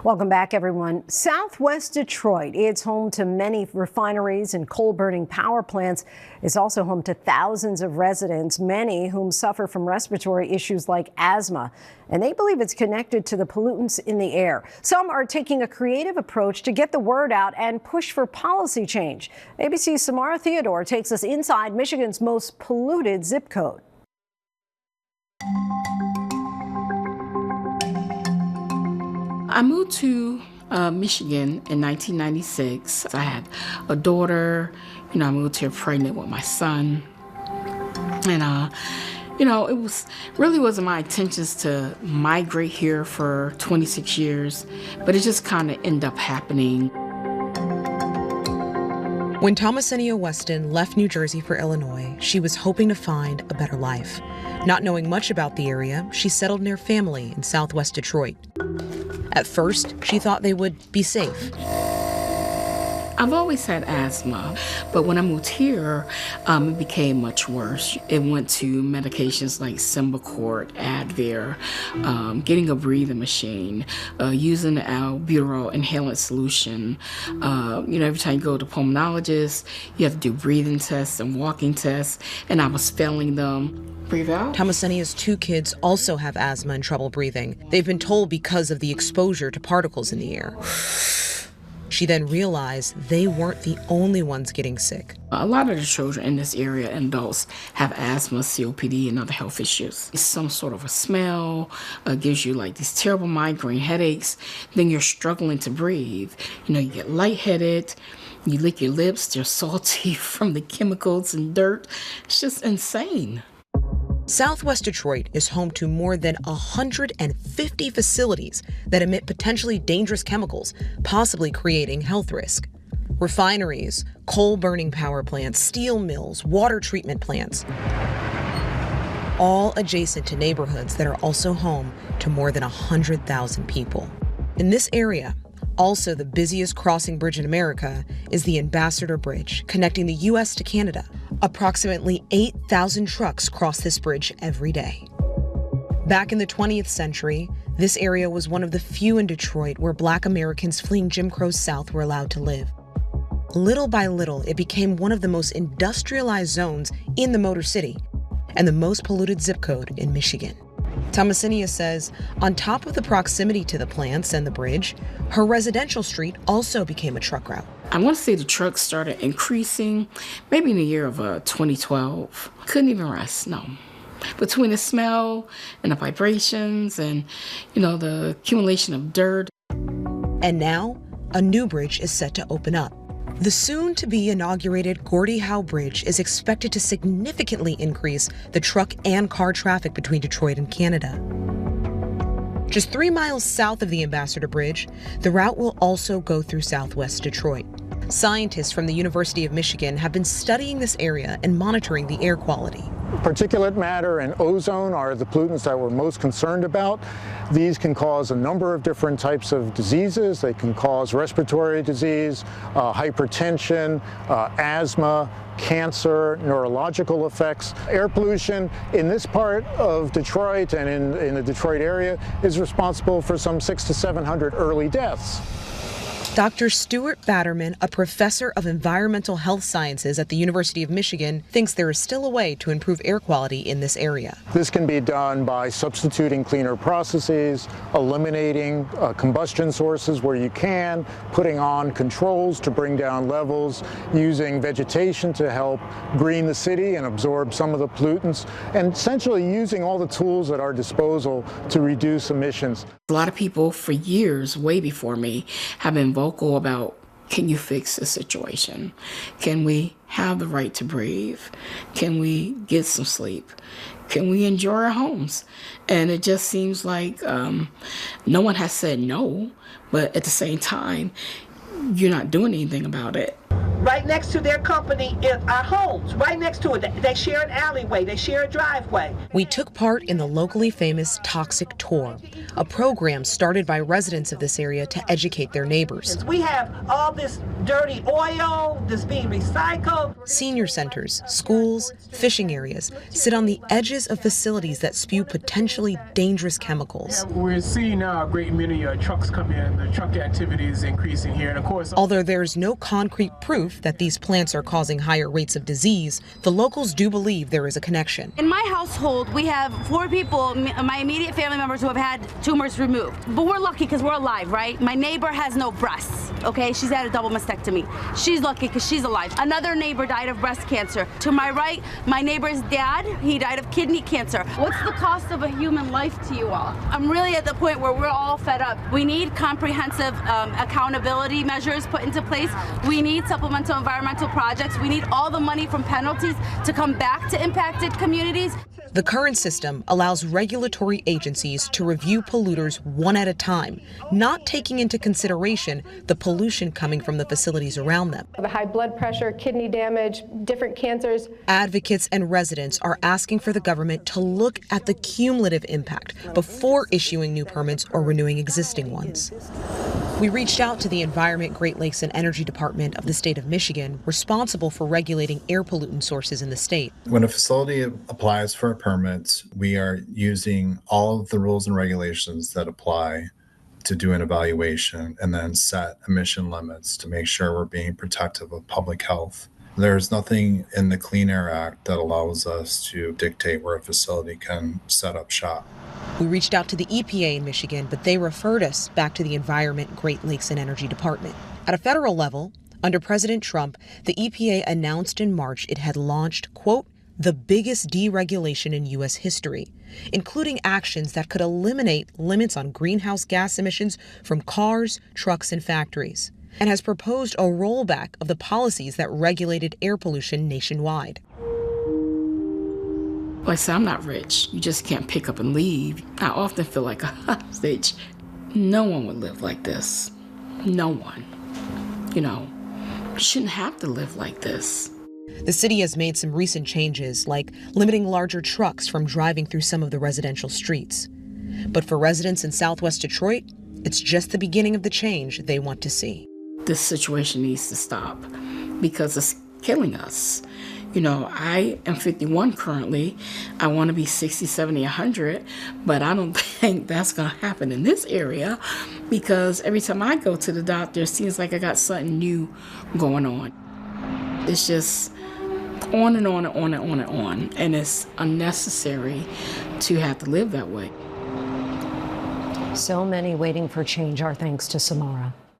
Welcome back, everyone. Southwest Detroit, it's home to many refineries and coal-burning power plants. It's also home to thousands of residents, many whom suffer from respiratory issues like asthma. And they believe it's connected to the pollutants in the air. Some are taking a creative approach to get the word out and push for policy change. ABC's Somara Theodore takes us inside Michigan's most polluted zip code. I moved to Michigan in 1996. I had a daughter. I moved here pregnant with my son. And, it really wasn't my intentions to migrate here for 26 years, but it just kind of ended up happening. When Thomasina Weston left New Jersey for Illinois, she was hoping to find a better life. Not knowing much about the area, she settled near family in Southwest Detroit. At first, she thought they would be safe. I've always had asthma, but when I moved here, it became much worse. It went to medications like Symbicort, Advair, getting a breathing machine, using the albuterol inhalant solution. Every time you go to pulmonologist, you have to do breathing tests and walking tests, and I was failing them. Breathe out. Thomasinia's two kids also have asthma and trouble breathing. They've been told because of the exposure to particles in the air. She then realized they weren't the only ones getting sick. A lot of the children in this area and adults have asthma, COPD, and other health issues. It's some sort of a smell, gives you like these terrible migraine headaches. Then you're struggling to breathe. You get lightheaded. You lick your lips. They're salty from the chemicals and dirt. It's just insane. Southwest Detroit is home to more than 150 facilities that emit potentially dangerous chemicals, possibly creating health risk. Refineries, coal-burning power plants, steel mills, water treatment plants, all adjacent to neighborhoods that are also home to more than 100,000 people. In this area, also the busiest crossing bridge in America, is the Ambassador Bridge, connecting the U.S. to Canada. Approximately 8,000 trucks cross this bridge every day. Back in the 20th century, this area was one of the few in Detroit where Black Americans fleeing Jim Crow's South were allowed to live. Little by little, it became one of the most industrialized zones in the Motor City and the most polluted zip code in Michigan. Thomasina says on top of the proximity to the plants and the bridge, her residential street also became a truck route. I want to say the trucks started increasing maybe in the year of 2012. Couldn't even rest, no. Between the smell and the vibrations and, the accumulation of dirt. And now, a new bridge is set to open up. The soon-to-be inaugurated Gordie Howe Bridge is expected to significantly increase the truck and car traffic between Detroit and Canada. Just 3 miles south of the Ambassador Bridge, the route will also go through Southwest Detroit. Scientists from the University of Michigan have been studying this area and monitoring the air quality. Particulate matter and ozone are the pollutants that we're most concerned about. These can cause a number of different types of diseases. They can cause respiratory disease, hypertension, asthma, cancer, neurological effects. Air pollution in this part of Detroit and in the Detroit area is responsible for some 600 to 700 early deaths. Dr. Stuart Batterman, a professor of environmental health sciences at the University of Michigan, thinks there is still a way to improve air quality in this area. This can be done by substituting cleaner processes, eliminating combustion sources where you can, putting on controls to bring down levels, using vegetation to help green the city and absorb some of the pollutants, and essentially using all the tools at our disposal to reduce emissions. A lot of people for years, way before me, have been vocal about, can you fix the situation? Can we have the right to breathe? Can we get some sleep? Can we enjoy our homes? And it just seems like no one has said no, but at the same time, you're not doing anything about it. right next to their company are homes, right next to it. They share an alleyway, they share a driveway. We took part in the locally famous Toxic Tour, a program started by residents of this area to educate their neighbors. We have all this dirty oil that's being recycled. Senior centers, schools, fishing areas sit on the edges of facilities that spew potentially dangerous chemicals. We're seeing now a great many trucks come in. The truck activity is increasing here, and of course, although there's no concrete proof that these plants are causing higher rates of disease, the locals do believe there is a connection. In my household, we have 4 people, my immediate family members, who have had tumors removed. But we're lucky because we're alive, right? My neighbor has no breasts, okay? She's had a double mastectomy. She's lucky because she's alive. Another neighbor died of breast cancer. To my right, my neighbor's dad, he died of kidney cancer. What's the cost of a human life to you all? I'm really at the point where we're all fed up. We need comprehensive accountability measures put into place. We need supplemental environmental projects. We need all the money from penalties to come back to impacted communities. The current system allows regulatory agencies to review polluters one at a time, not taking into consideration the pollution coming from the facilities around them. The high blood pressure, kidney damage, different cancers. Advocates and residents are asking for the government to look at the cumulative impact before issuing new permits or renewing existing ones. We reached out to the Environment, Great Lakes, and Energy Department of the state of Michigan, responsible for regulating air pollutant sources in the state. When a facility applies for a permit, we are using all of the rules and regulations that apply to do an evaluation and then set emission limits to make sure we're being protective of public health. There's nothing in the Clean Air Act that allows us to dictate where a facility can set up shop. We reached out to the EPA in Michigan, but they referred us back to the Environment, Great Lakes, and Energy Department. At a federal level, under President Trump, the EPA announced in March it had launched, quote, the biggest deregulation in U.S. history, including actions that could eliminate limits on greenhouse gas emissions from cars, trucks, and factories, and has proposed a rollback of the policies that regulated air pollution nationwide. Like I said, I'm not rich. You just can't pick up and leave. I often feel like a hostage. No one would live like this. No one. You shouldn't have to live like this. The city has made some recent changes, like limiting larger trucks from driving through some of the residential streets. But for residents in Southwest Detroit, it's just the beginning of the change they want to see. This situation needs to stop because it's killing us. I am 51 currently. I want to be 60, 70, 100, but I don't think that's going to happen in this area because every time I go to the doctor, it seems like I got something new going on. It's just on and on and on and on and on, and it's unnecessary to have to live that way. So many waiting for change. Our thanks to Somara.